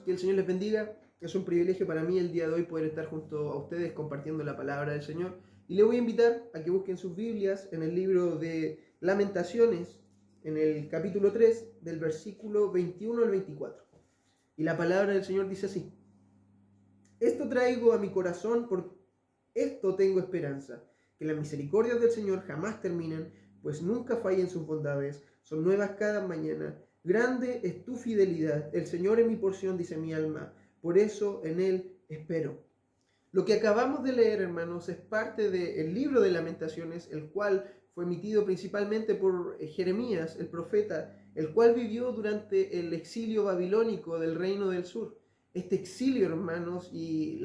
que el Señor les bendiga. Es un privilegio para mí el día de hoy poder estar junto a ustedes compartiendo la palabra del Señor. Y les voy a invitar a que busquen sus Biblias en el libro de Lamentaciones, en el capítulo 3, del versículo 21 al 24. Y la palabra del Señor dice así: Esto traigo a mi corazón, por esto tengo esperanza, que las misericordias del Señor jamás terminan, pues nunca fallan sus bondades, son nuevas cada mañana. Grande es tu fidelidad, el Señor es mi porción, dice mi alma, por eso en Él espero. Lo que acabamos de leer, hermanos, es parte del libro de Lamentaciones, el cual fue emitido principalmente por Jeremías, el profeta, el cual vivió durante el exilio babilónico del reino del sur. Este exilio, hermanos, y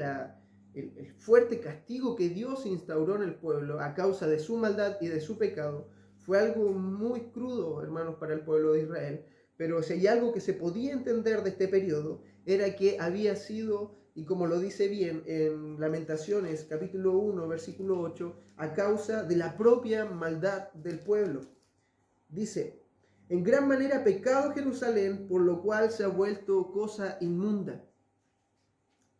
el fuerte castigo que Dios instauró en el pueblo a causa de su maldad y de su pecado fue algo muy crudo, hermanos, para el pueblo de Israel. Pero si hay algo que se podía entender de este periodo, era que había sido, y como lo dice bien en Lamentaciones capítulo 1, versículo 8, a causa de la propia maldad del pueblo. Dice: en gran manera ha pecado Jerusalén, por lo cual se ha vuelto cosa inmunda.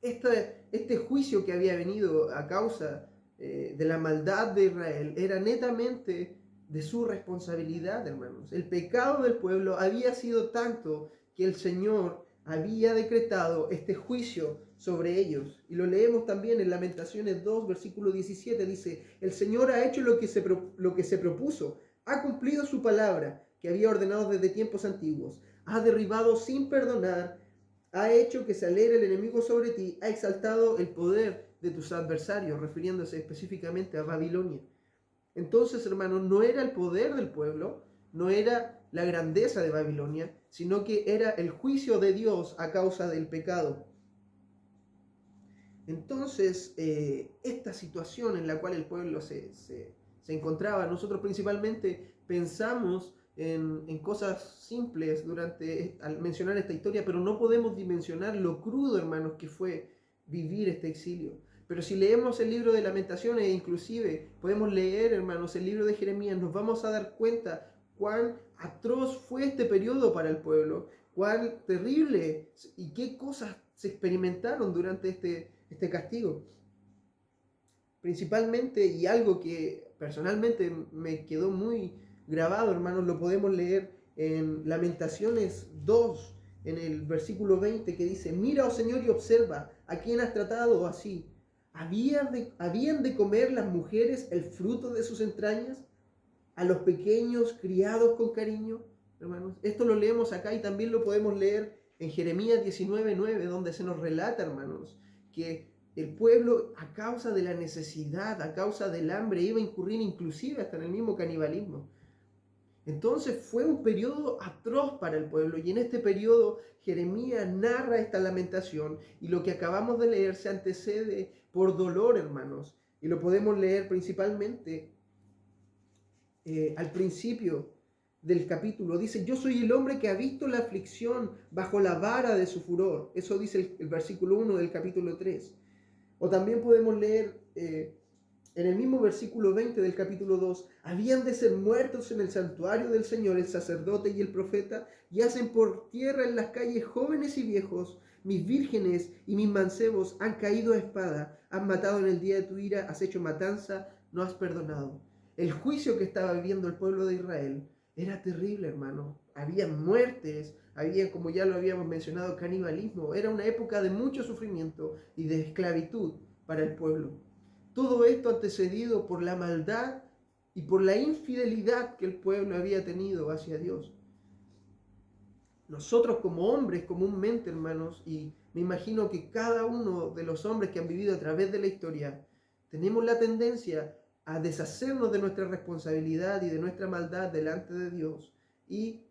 Este juicio que había venido a causa de la maldad de Israel era netamente de su responsabilidad, hermanos. El pecado del pueblo había sido tanto que el Señor había decretado este juicio sobre ellos. Y lo leemos también en Lamentaciones 2, versículo 17. Dice: el Señor ha hecho lo que se propuso, ha cumplido su palabra que había ordenado desde tiempos antiguos, ha derribado sin perdonar, ha hecho que se alegre el enemigo sobre ti, ha exaltado el poder de tus adversarios, refiriéndose específicamente a Babilonia. Entonces, hermanos, no era el poder del pueblo, no era la grandeza de Babilonia, sino que era el juicio de Dios a causa del pecado. Entonces, esta situación en la cual el pueblo se encontraba, nosotros principalmente pensamos en cosas simples al mencionar esta historia, pero no podemos dimensionar lo crudo, hermanos, que fue vivir este exilio. Pero si leemos el libro de Lamentaciones, inclusive podemos leer, hermanos, el libro de Jeremías, nos vamos a dar cuenta cuán atroz fue este periodo para el pueblo, cuán terrible y qué cosas se experimentaron durante este castigo. Principalmente, y algo que personalmente me quedó muy grabado, hermanos, lo podemos leer en Lamentaciones 2, en el versículo 20, que dice: mira, oh Señor, y observa a quién has tratado así. ¿Habían de comer las mujeres el fruto de sus entrañas? ¿A los pequeños criados con cariño? Hermanos, esto lo leemos acá y también lo podemos leer en Jeremías 19:9, donde se nos relata, hermanos, que el pueblo, a causa de la necesidad, a causa del hambre, iba a incurrir inclusive hasta en el mismo canibalismo. Entonces fue un periodo atroz para el pueblo, y en este periodo Jeremías narra esta lamentación, y lo que acabamos de leer se antecede por dolor, hermanos, y lo podemos leer principalmente al principio del capítulo. Dice: yo soy el hombre que ha visto la aflicción bajo la vara de su furor. Eso dice el versículo 1 del capítulo 3. O también podemos leer en el mismo versículo 20 del capítulo 2: habían de ser muertos en el santuario del Señor el sacerdote y el profeta, y hacen por tierra en las calles jóvenes y viejos. Mis vírgenes y mis mancebos han caído a espada, has matado en el día de tu ira, has hecho matanza, no has perdonado. El juicio que estaba viviendo el pueblo de Israel era terrible, hermano. Había muertes, había, como ya lo habíamos mencionado, canibalismo. Era una época de mucho sufrimiento y de esclavitud para el pueblo. Todo esto antecedido por la maldad y por la infidelidad que el pueblo había tenido hacia Dios. Nosotros como hombres comúnmente, hermanos, y me imagino que cada uno de los hombres que han vivido a través de la historia, tenemos la tendencia a deshacernos de nuestra responsabilidad y de nuestra maldad delante de Dios y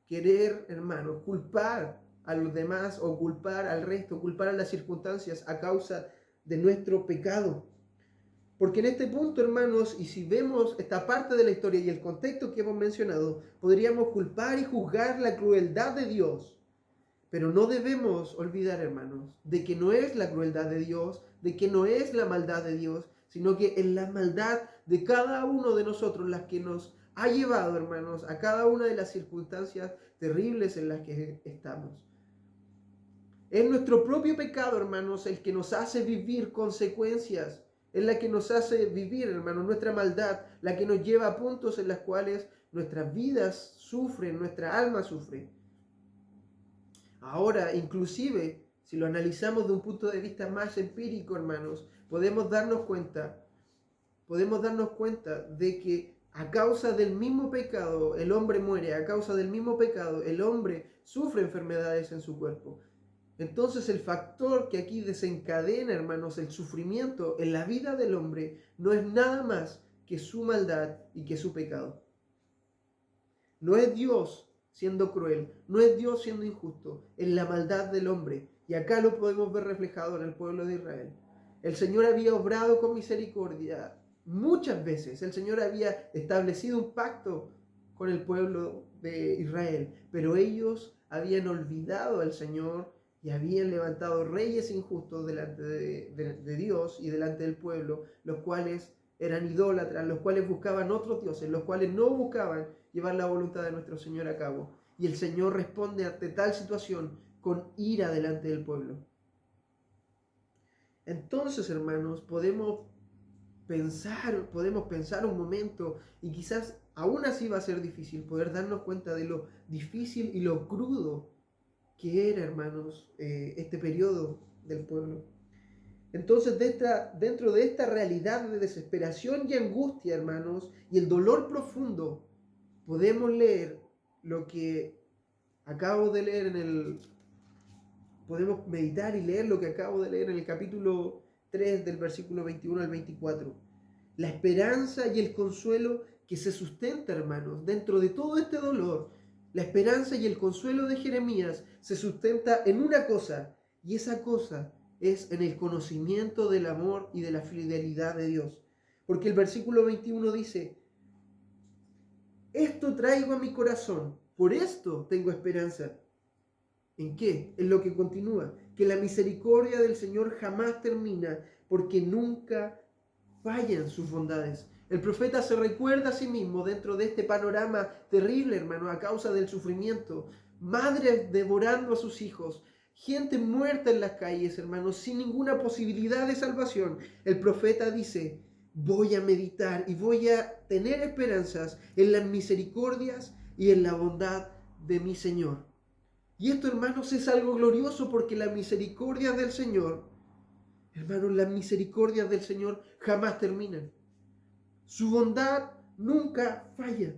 querer, hermanos, culpar a los demás o culpar al resto, culpar a las circunstancias a causa de nuestro pecado. Porque en este punto, hermanos, y si vemos esta parte de la historia y el contexto que hemos mencionado, podríamos culpar y juzgar la crueldad de Dios. Pero no debemos olvidar, hermanos, de que no es la crueldad de Dios, de que no es la maldad de Dios, sino que es la maldad de cada uno de nosotros las que nos ha llevado, hermanos, a cada una de las circunstancias terribles en las que estamos. Es nuestro propio pecado, hermanos, el que nos hace vivir consecuencias. Es la que nos hace vivir, hermanos, nuestra maldad, la que nos lleva a puntos en los cuales nuestras vidas sufren, nuestra alma sufre. Ahora, inclusive, si lo analizamos de un punto de vista más empírico, hermanos, podemos darnos cuenta de que a causa del mismo pecado el hombre muere, a causa del mismo pecado el hombre sufre enfermedades en su cuerpo. Entonces el factor que aquí desencadena, hermanos, el sufrimiento en la vida del hombre no es nada más que su maldad y que su pecado. No es Dios siendo cruel, no es Dios siendo injusto, es la maldad del hombre. Y acá lo podemos ver reflejado en el pueblo de Israel. El Señor había obrado con misericordia muchas veces. El Señor había establecido un pacto con el pueblo de Israel, pero ellos habían olvidado al Señor y habían levantado reyes injustos delante de Dios y delante del pueblo, los cuales eran idólatras, los cuales buscaban otros dioses, los cuales no buscaban llevar la voluntad de nuestro Señor a cabo. Y el Señor responde ante tal situación con ira delante del pueblo. Entonces, hermanos, podemos pensar un momento, y quizás aún así va a ser difícil poder darnos cuenta de lo difícil y lo crudo que era, hermanos, este periodo del pueblo. Entonces, dentro de esta realidad de desesperación y angustia, hermanos, y el dolor profundo, podemos leer lo que acabo de leer podemos meditar y leer lo que acabo de leer en el capítulo 3 del versículo 21 al 24. La esperanza y el consuelo que se sustenta, hermanos, dentro de todo este dolor. La esperanza y el consuelo de Jeremías se sustenta en una cosa, y esa cosa es en el conocimiento del amor y de la fidelidad de Dios. Porque el versículo 21 dice: esto traigo a mi corazón, por esto tengo esperanza. ¿En qué? En lo que continúa, que la misericordia del Señor jamás termina, porque nunca fallan sus bondades. El profeta se recuerda a sí mismo dentro de este panorama terrible, hermano, a causa del sufrimiento. Madres devorando a sus hijos, gente muerta en las calles, hermanos, sin ninguna posibilidad de salvación. El profeta dice: voy a meditar y voy a tener esperanzas en las misericordias y en la bondad de mi Señor. Y esto, hermanos, es algo glorioso, porque la misericordia del Señor, hermanos, las misericordias del Señor jamás terminan. Su bondad nunca falla.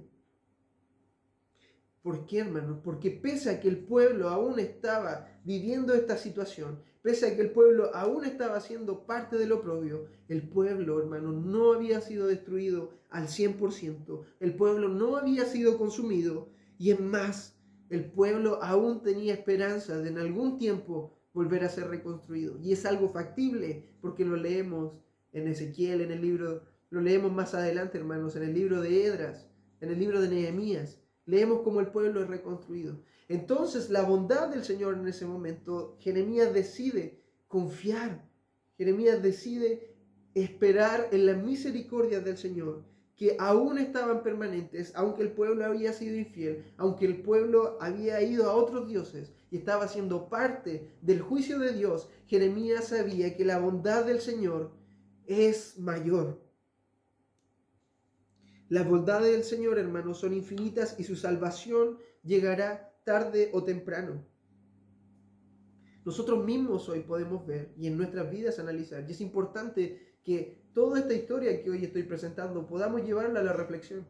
¿Por qué, hermanos? Porque pese a que el pueblo aún estaba viviendo esta situación, pese a que el pueblo aún estaba siendo parte del oprobio, el pueblo, hermanos, no había sido destruido al 100%. El pueblo no había sido consumido, y es más, el pueblo aún tenía esperanza de en algún tiempo volver a ser reconstruido. Y es algo factible, porque lo leemos en Ezequiel, en el libro, lo leemos más adelante, hermanos, en el libro de Esdras, en el libro de Nehemías. Leemos cómo el pueblo es reconstruido. Entonces, la bondad del Señor en ese momento, Jeremías decide confiar. Jeremías decide esperar en las misericordias del Señor, que aún estaban permanentes, aunque el pueblo había sido infiel, aunque el pueblo había ido a otros dioses y estaba siendo parte del juicio de Dios. Jeremías sabía que la bondad del Señor es mayor. Las bondades del Señor, hermanos, son infinitas, y su salvación llegará tarde o temprano. Nosotros mismos hoy podemos ver y en nuestras vidas analizar. Y es importante que toda esta historia que hoy estoy presentando podamos llevarla a la reflexión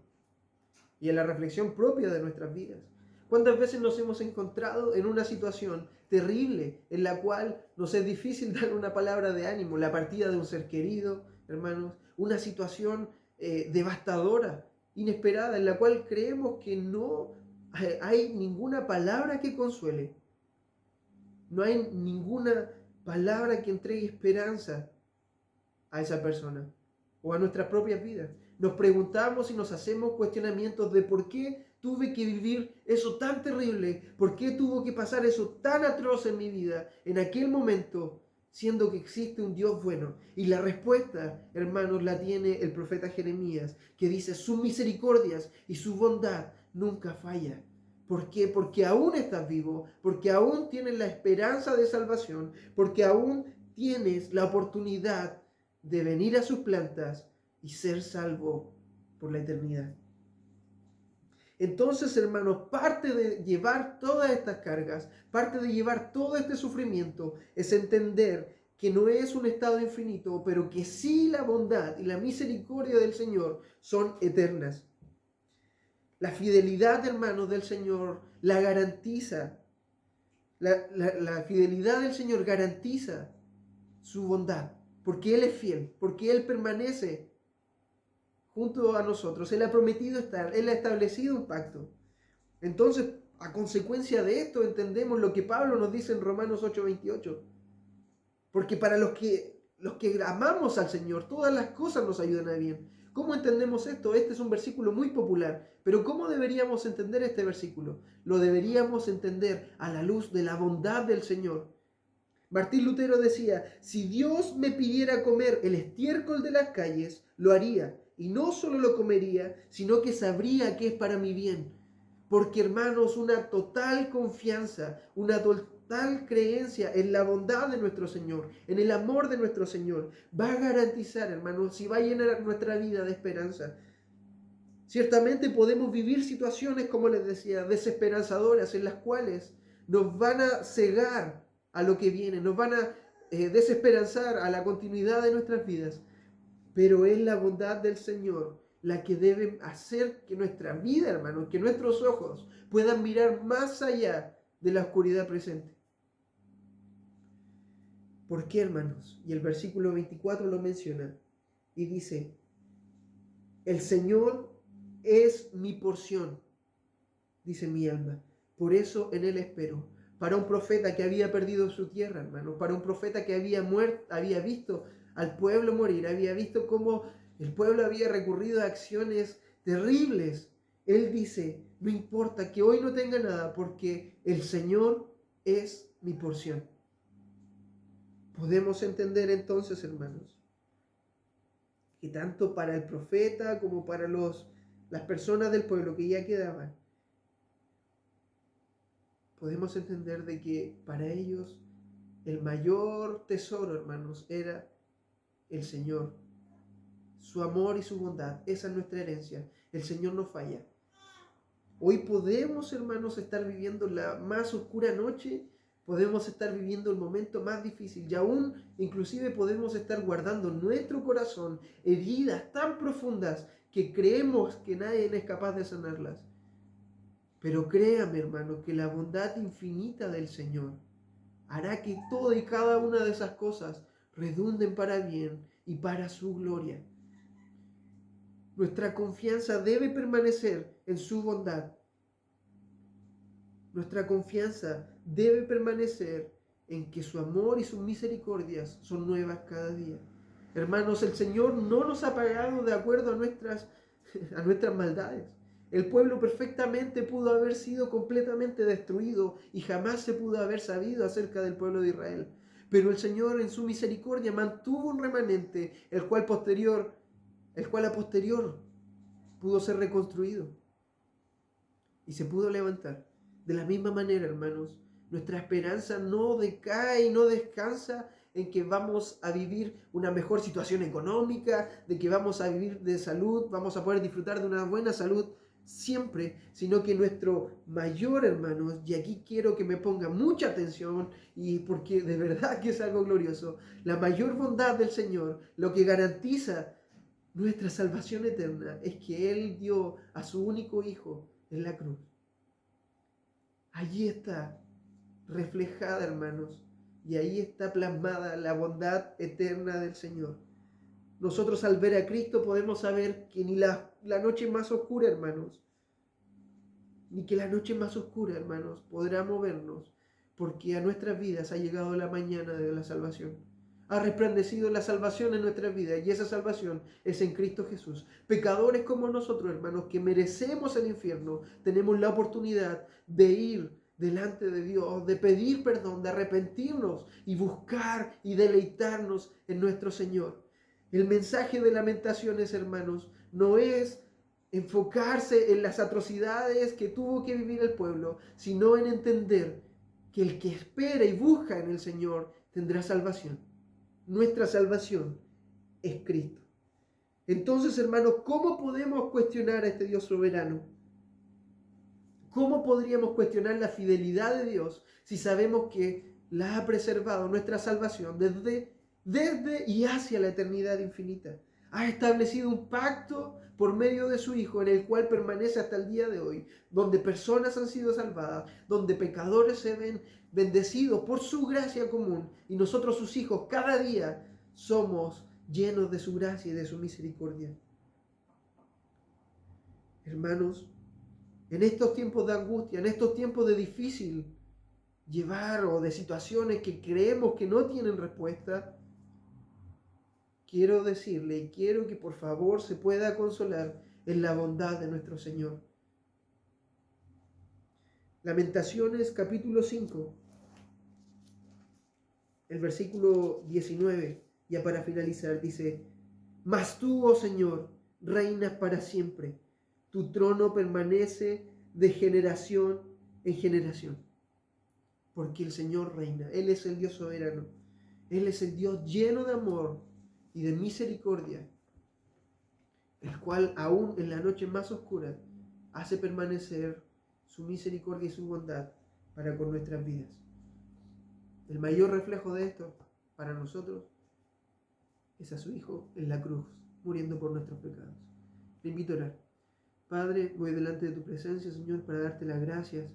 y a la reflexión propia de nuestras vidas. ¿Cuántas veces nos hemos encontrado en una situación terrible en la cual nos es difícil dar una palabra de ánimo? La partida de un ser querido, hermanos, una situación devastadora, inesperada, en la cual creemos que no hay ninguna palabra que consuele, no hay ninguna palabra que entregue esperanza a esa persona o a nuestras propias vidas. Nos preguntamos y nos hacemos cuestionamientos de por qué tuve que vivir eso tan terrible, por qué tuvo que pasar eso tan atroz en mi vida en aquel momento, siendo que existe un Dios bueno. Y la respuesta, hermanos, la tiene el profeta Jeremías, que dice: sus misericordias y su bondad nunca falla. ¿Por qué? Porque aún estás vivo, porque aún tienes la esperanza de salvación, porque aún tienes la oportunidad de venir a sus plantas y ser salvo por la eternidad. Entonces, hermanos, parte de llevar todas estas cargas, parte de llevar todo este sufrimiento, es entender que no es un estado infinito, pero que sí la bondad y la misericordia del Señor son eternas. La fidelidad, hermanos, del Señor la garantiza. La fidelidad del Señor garantiza su bondad, porque Él es fiel, porque Él permanece junto a nosotros. Él ha prometido estar, Él ha establecido un pacto. Entonces, a consecuencia de esto, entendemos lo que Pablo nos dice en Romanos 8:28. Porque para los que amamos al Señor, todas las cosas nos ayudan a bien. ¿Cómo entendemos esto? Este es un versículo muy popular, pero ¿cómo deberíamos entender este versículo? Lo deberíamos entender a la luz de la bondad del Señor. Martín Lutero decía, si Dios me pidiera comer el estiércol de las calles, lo haría. Y no solo lo comería, sino que sabría que es para mi bien. Porque, hermanos, una total confianza, una total creencia en la bondad de nuestro Señor, en el amor de nuestro Señor, va a garantizar, hermanos, si va a llenar nuestra vida de esperanza. Ciertamente podemos vivir situaciones, como les decía, desesperanzadoras, en las cuales nos van a cegar a lo que viene, nos van a desesperanzar a la continuidad de nuestras vidas. Pero es la bondad del Señor la que debe hacer que nuestra vida, hermanos, que nuestros ojos puedan mirar más allá de la oscuridad presente. ¿Por qué, hermanos? Y el versículo 24 lo menciona y dice, el Señor es mi porción, dice mi alma, por eso en Él espero. Para un profeta que había perdido su tierra, hermano, para un profeta que había muerto, había visto al pueblo morir, había visto cómo el pueblo había recurrido a acciones terribles. Él dice, no importa que hoy no tenga nada, porque el Señor es mi porción. Podemos entender entonces, hermanos, que tanto para el profeta como para las personas del pueblo que ya quedaban, podemos entender de que para ellos el mayor tesoro, hermanos, era el Señor. Su amor y su bondad, esa es nuestra herencia. El Señor no falla. Hoy podemos, hermanos, estar viviendo la más oscura noche, podemos estar viviendo el momento más difícil y aún inclusive podemos estar guardando en nuestro corazón heridas tan profundas que creemos que nadie es capaz de sanarlas. Pero créame, hermano, que la bondad infinita del Señor hará que toda y cada una de esas cosas redunden para bien y para su gloria. Nuestra confianza debe permanecer en su bondad. Nuestra confianza debe permanecer en que su amor y sus misericordias son nuevas cada día. Hermanos, el Señor no nos ha pagado de acuerdo a nuestras maldades. El pueblo perfectamente pudo haber sido completamente destruido y jamás se pudo haber sabido acerca del pueblo de Israel. Pero el Señor en su misericordia mantuvo un remanente, el cual a posterior pudo ser reconstruido y se pudo levantar. De la misma manera, hermanos, nuestra esperanza no decae y no descansa en que vamos a vivir una mejor situación económica, de que vamos a vivir de salud, vamos a poder disfrutar de una buena salud siempre, sino que nuestro mayor, hermanos, y aquí quiero que me ponga mucha atención, y porque de verdad que es algo glorioso, la mayor bondad del Señor, lo que garantiza nuestra salvación eterna, es que Él dio a su único Hijo en la cruz. Allí está reflejada, hermanos, y ahí está plasmada la bondad eterna del Señor. Nosotros al ver a Cristo podemos saber que ni la noche más oscura, hermanos, ni que la noche más oscura, hermanos, podrá movernos, porque a nuestras vidas ha llegado la mañana de la salvación. Ha resplandecido la salvación en nuestras vidas, y esa salvación es en Cristo Jesús. Pecadores como nosotros, hermanos, que merecemos el infierno, tenemos la oportunidad de ir delante de Dios, de pedir perdón, de arrepentirnos y buscar y deleitarnos en nuestro Señor. El mensaje de Lamentaciones, hermanos, no es enfocarse en las atrocidades que tuvo que vivir el pueblo, sino en entender que el que espera y busca en el Señor tendrá salvación. Nuestra salvación es Cristo. Entonces, hermanos, ¿cómo podemos cuestionar a este Dios soberano? ¿Cómo podríamos cuestionar la fidelidad de Dios si sabemos que la ha preservado nuestra salvación desde y hacia la eternidad infinita? Ha establecido un pacto por medio de su Hijo en el cual permanece hasta el día de hoy, donde personas han sido salvadas, donde pecadores se ven bendecidos por su gracia común y nosotros sus hijos cada día somos llenos de su gracia y de su misericordia. Hermanos, en estos tiempos de angustia, en estos tiempos de difícil llevar o de situaciones que creemos que no tienen respuesta, quiero decirle y quiero que por favor se pueda consolar en la bondad de nuestro Señor. Lamentaciones capítulo 5, el versículo 19, ya para finalizar, dice: Mas tú, oh Señor, reinas para siempre. Tu trono permanece de generación en generación. Porque el Señor reina. Él es el Dios soberano. Él es el Dios lleno de amor y de misericordia, el cual aún en la noche más oscura hace permanecer su misericordia y su bondad para con nuestras vidas. El mayor reflejo de esto para nosotros es a su Hijo en la cruz, muriendo por nuestros pecados. Le invito a orar. Padre, voy delante de tu presencia, Señor, para darte las gracias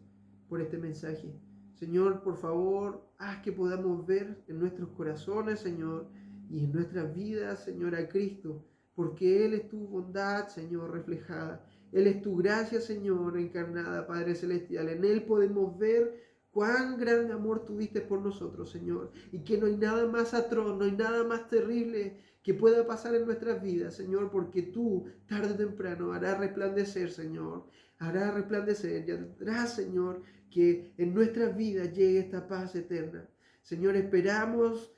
por este mensaje. Señor, por favor, haz que podamos ver en nuestros corazones, Señor, y en nuestras vidas, Señor, a Cristo, porque Él es tu bondad, Señor, reflejada. Él es tu gracia, Señor, encarnada, Padre Celestial. En Él podemos ver cuán gran amor tuviste por nosotros, Señor, y que no hay nada más atroz, no hay nada más terrible que pueda pasar en nuestras vidas, Señor, porque tú, tarde o temprano, harás resplandecer, Señor, harás resplandecer y harás, Señor, que en nuestras vidas llegue esta paz eterna. Señor, esperamos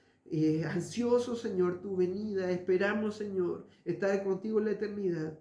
ansiosos, Señor, tu venida, esperamos, Señor, estar contigo en la eternidad.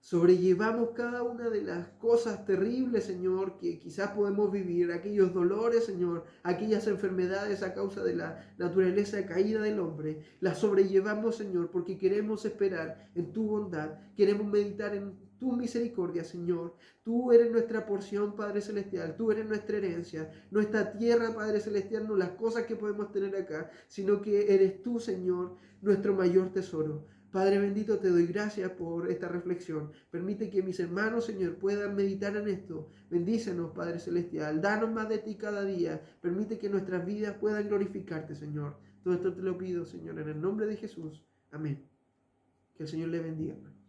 Sobrellevamos cada una de las cosas terribles, Señor, que quizás podemos vivir, aquellos dolores, Señor, aquellas enfermedades a causa de la naturaleza caída del hombre. Las sobrellevamos, Señor, porque queremos esperar en tu bondad, queremos meditar en tu misericordia, Señor. Tú eres nuestra porción, Padre Celestial, tú eres nuestra herencia, nuestra tierra, Padre Celestial, no las cosas que podemos tener acá, sino que eres tú, Señor, nuestro mayor tesoro. Padre bendito, te doy gracias por esta reflexión. Permite que mis hermanos, Señor, puedan meditar en esto. Bendícenos, Padre Celestial. Danos más de ti cada día. Permite que nuestras vidas puedan glorificarte, Señor. Todo esto te lo pido, Señor, en el nombre de Jesús. Amén. Que el Señor le bendiga, hermano.